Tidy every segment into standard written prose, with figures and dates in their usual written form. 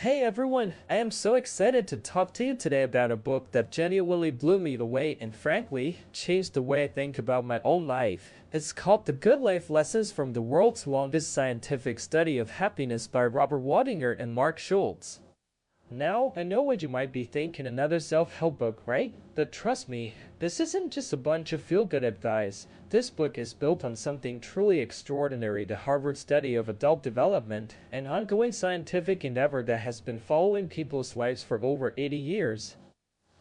Hey everyone, I am so excited to talk to you today about a book that genuinely blew me away and frankly changed the way I think about my own life. It's called The Good Life Lessons from the World's Longest Scientific Study of Happiness by Robert Wadinger and Mark Schultz. Now, I know what you might be thinking, another self-help book, right? But trust me, this isn't just a bunch of feel-good advice. This book is built on something truly extraordinary, the Harvard study of adult development, an ongoing scientific endeavor that has been following people's lives for over 80 years.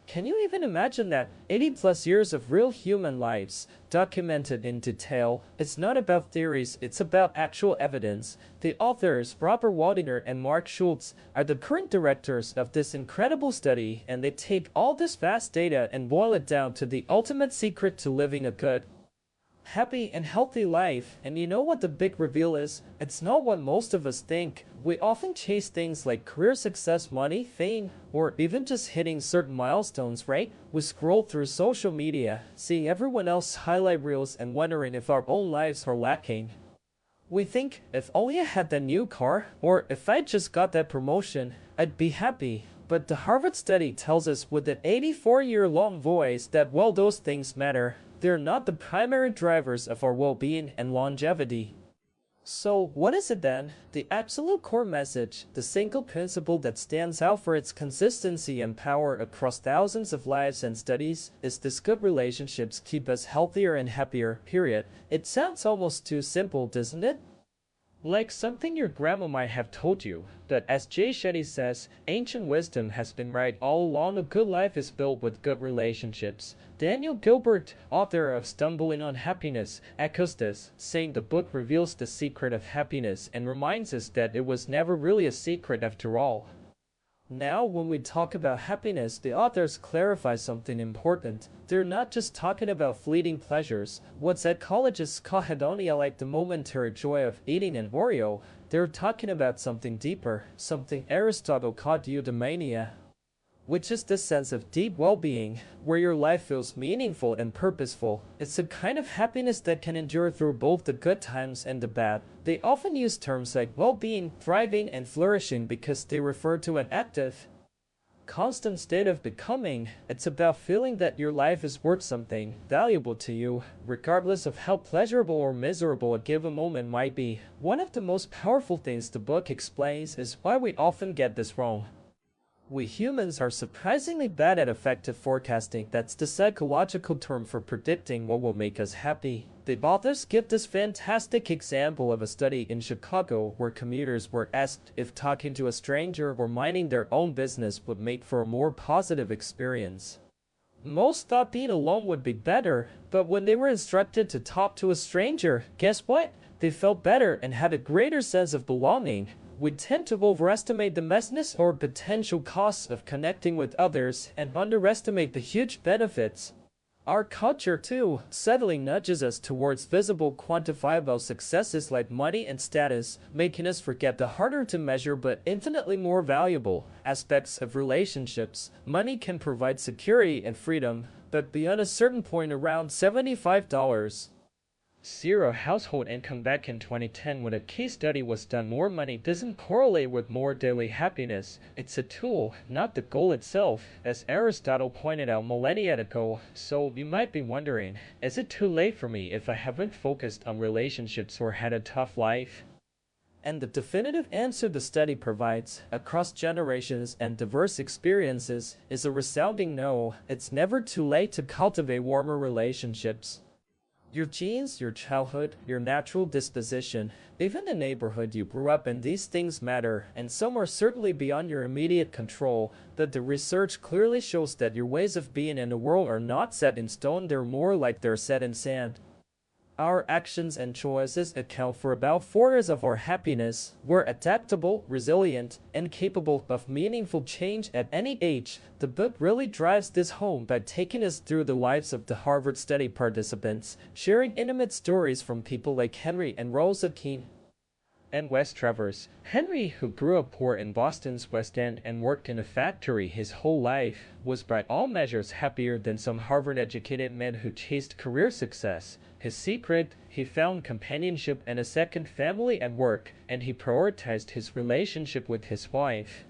Can you even imagine that? 80 plus years of real human lives, documented in detail. It's not about theories, it's about actual evidence. The authors, Robert Wadinger and Mark Schultz, are the current directors of this incredible study, and they take all this vast data and boil it down to the ultimate secret to living a good, happy and healthy life. And you know what the big reveal is? It's not what most of us think. We often chase things like career success, money, fame, or even just hitting certain milestones, right? We scroll through social media, see everyone else's highlight reels and wondering if our own lives are lacking. We think, if only I had that new car, or if I just got that promotion, I'd be happy. But the Harvard study tells us with an 84-year-long voice that while those things matter, they're not the primary drivers of our well-being and longevity. So, what is it then? The absolute core message, the single principle that stands out for its consistency and power across thousands of lives and studies, is this: good relationships keep us healthier and happier, period. It sounds almost too simple, doesn't it? Like something your grandma might have told you, that as Jay Shetty says, ancient wisdom has been right all along. A good life is built with good relationships. Daniel Gilbert, author of Stumbling on Happiness, echoes this, saying the book reveals the secret of happiness and reminds us that it was never really a secret after all. Now, when we talk about happiness, the authors clarify something important. They're not just talking about fleeting pleasures, what psychologists call hedonia, like the momentary joy of eating an Oreo. They're talking about something deeper, something Aristotle called eudaimonia, which is the sense of deep well-being, where your life feels meaningful and purposeful. It's a kind of happiness that can endure through both the good times and the bad. They often use terms like well-being, thriving, and flourishing because they refer to an active, constant state of becoming. It's about feeling that your life is worth something, valuable to you, regardless of how pleasurable or miserable a given moment might be. One of the most powerful things the book explains is why we often get this wrong. We humans are surprisingly bad at effective forecasting. That's the psychological term for predicting what will make us happy. The authors give this fantastic example of a study in Chicago where commuters were asked if talking to a stranger or minding their own business would make for a more positive experience. Most thought being alone would be better, but when they were instructed to talk to a stranger, guess what? They felt better and had a greater sense of belonging. We tend to overestimate the messiness or potential costs of connecting with others and underestimate the huge benefits. Our culture, too, subtly nudges us towards visible, quantifiable successes like money and status, making us forget the harder to measure but infinitely more valuable aspects of relationships. Money can provide security and freedom, but beyond a certain point, around $75. Zero household income back in 2010 when a case study was done. More money doesn't correlate with more daily happiness. It's a tool, not the goal itself, as Aristotle pointed out millennia ago. So you might be wondering, is it too late for me if I haven't focused on relationships or had a tough life? And the definitive answer the study provides, across generations and diverse experiences, is a resounding no. It's never too late to cultivate warmer relationships. Your genes, your childhood, your natural disposition, even the neighborhood you grew up in, these things matter, and some are certainly beyond your immediate control, but the research clearly shows that your ways of being in the world are not set in stone, they're more like they're set in sand. Our actions and choices account for about 4/4 of our happiness. We're adaptable, resilient, and capable of meaningful change at any age. The book really drives this home by taking us through the lives of the Harvard study participants, sharing intimate stories from people like Henry and Rosa Keene and Wes Travers. Henry, who grew up poor in Boston's West End and worked in a factory his whole life, was by all measures happier than some Harvard-educated men who chased career success. His secret: he found companionship and a second family at work, and he prioritized his relationship with his wife.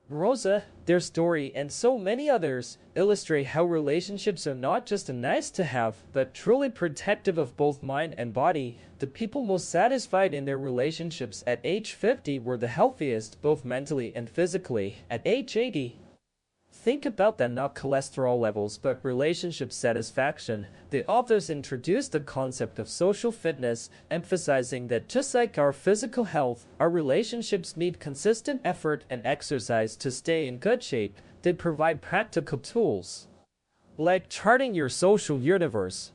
Rosa, their story, and so many others illustrate how relationships are not just a nice to have, but truly protective of both mind and body. The people most satisfied in their relationships at age 50 were the healthiest, both mentally and physically. At age 80, think about that, not cholesterol levels, but relationship satisfaction. The authors introduced the concept of social fitness, emphasizing that just like our physical health, our relationships need consistent effort and exercise to stay in good shape. They provide practical tools, like charting your social universe.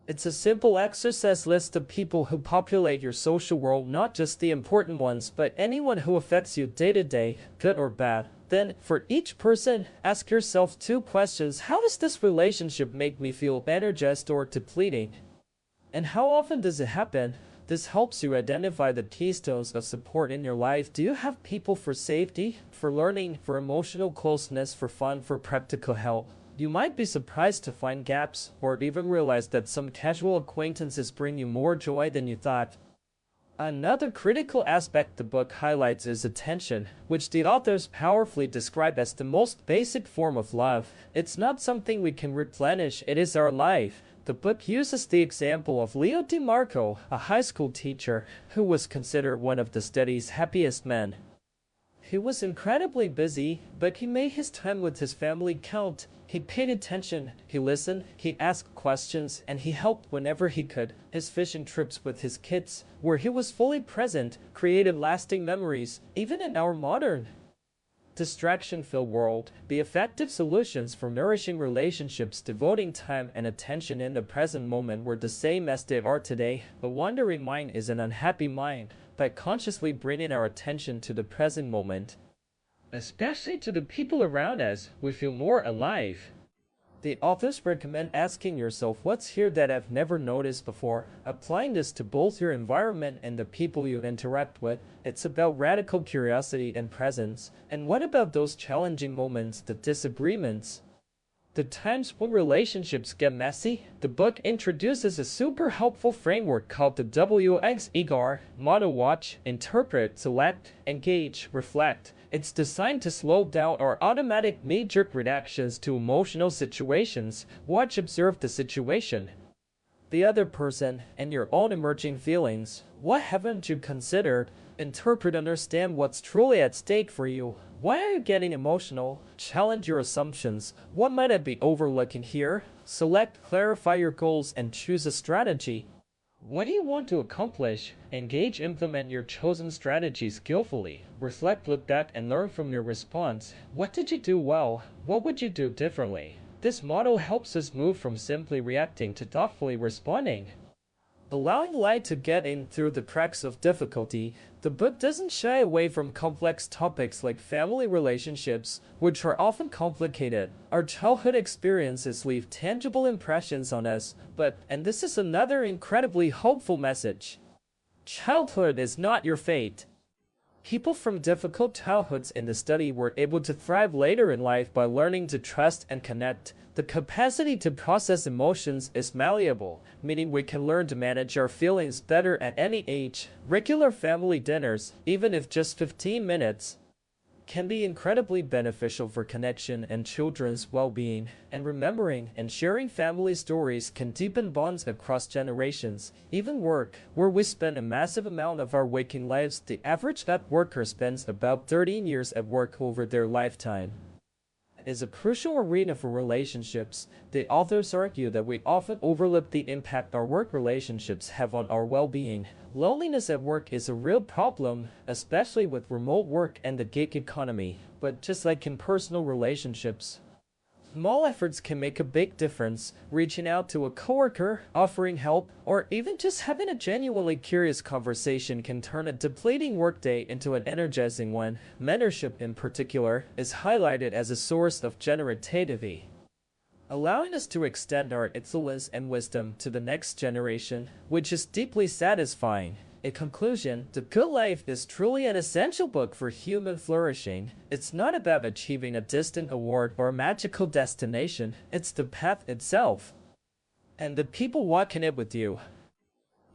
It's a simple exercise list of people who populate your social world, not just the important ones, but anyone who affects you day to day, good or bad. Then, for each person, ask yourself 2 questions. How does this relationship make me feel energized or depleting? And how often does it happen? This helps you identify the keystones of support in your life. Do you have people for safety, for learning, for emotional closeness, for fun, for practical help? You might be surprised to find gaps, or even realize that some casual acquaintances bring you more joy than you thought. Another critical aspect the book highlights is attention, which the authors powerfully describe as the most basic form of love. It's not something we can replenish, it is our life. The book uses the example of Leo DeMarco, a high school teacher, who was considered one of the study's happiest men. He was incredibly busy, but he made his time with his family count. He paid attention, he listened, he asked questions, and he helped whenever he could. His fishing trips with his kids, where he was fully present, created lasting memories, even in our modern, distraction-filled world. The effective solutions for nourishing relationships, devoting time and attention in the present moment were the same as they are today. A wandering mind is an unhappy mind. By consciously bringing our attention to the present moment, especially to the people around us, we feel more alive. The authors recommend asking yourself, what's here that I've never noticed before? Applying this to both your environment and the people you interact with. It's about radical curiosity and presence. And what about those challenging moments, the disagreements, the times when relationships get messy? The book introduces a super helpful framework called the WXEGAR model: watch, interpret, select, engage, reflect. It's designed to slow down our automatic knee-jerk reactions to emotional situations. Watch, observe the situation, the other person, and your own emerging feelings. What haven't you considered? Interpret, understand what's truly at stake for you. Why are you getting emotional? Challenge your assumptions. What might I be overlooking here? Select, clarify your goals, and choose a strategy. What do you want to accomplish? Engage, implement your chosen strategy skillfully. Reflect, look back, and learn from your response. What did you do well? What would you do differently? This model helps us move from simply reacting to thoughtfully responding, allowing light to get in through the cracks of difficulty. The book doesn't shy away from complex topics like family relationships, which are often complicated. Our childhood experiences leave tangible impressions on us, and this is another incredibly hopeful message, childhood is not your fate. People from difficult childhoods in the study were able to thrive later in life by learning to trust and connect. The capacity to process emotions is malleable, meaning we can learn to manage our feelings better at any age. Regular family dinners, even if just 15 minutes, can be incredibly beneficial for connection and children's well-being. And remembering and sharing family stories can deepen bonds across generations. Even work, where we spend a massive amount of our waking lives, the average worker spends about 13 years at work over their lifetime, is a crucial arena for relationships. The authors argue that we often overlook the impact our work relationships have on our well-being. Loneliness at work is a real problem, especially with remote work and the gig economy. But just like in personal relationships, small efforts can make a big difference. Reaching out to a coworker, offering help, or even just having a genuinely curious conversation can turn a depleting workday into an energizing one. Mentorship, in particular, is highlighted as a source of generativity, allowing us to extend our influence and wisdom to the next generation, which is deeply satisfying. In conclusion, The Good Life is truly an essential book for human flourishing. It's not about achieving a distant award or a magical destination, it's the path itself, and the people walking it with you.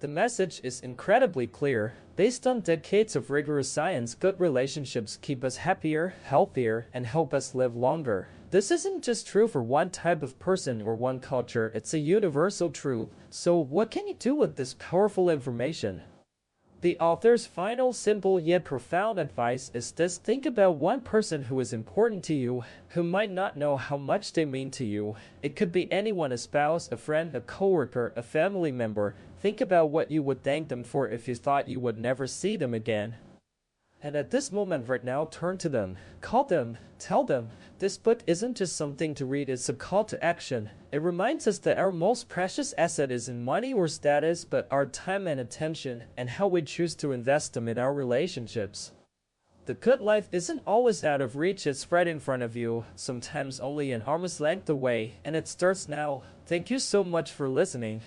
The message is incredibly clear. Based on decades of rigorous science, good relationships keep us happier, healthier, and help us live longer. This isn't just true for one type of person or one culture, it's a universal truth. So what can you do with this powerful information? The author's final simple yet profound advice is this: think about one person who is important to you, who might not know how much they mean to you. It could be anyone, a spouse, a friend, a coworker, a family member. Think about what you would thank them for if you thought you would never see them again. And at this moment right now, turn to them, call them, tell them. This book isn't just something to read, it's a call to action. It reminds us that our most precious asset isn't money or status, but our time and attention, and how we choose to invest them in our relationships. The good life isn't always out of reach, it's right in front of you, sometimes only an arm's length away, and it starts now. Thank you so much for listening.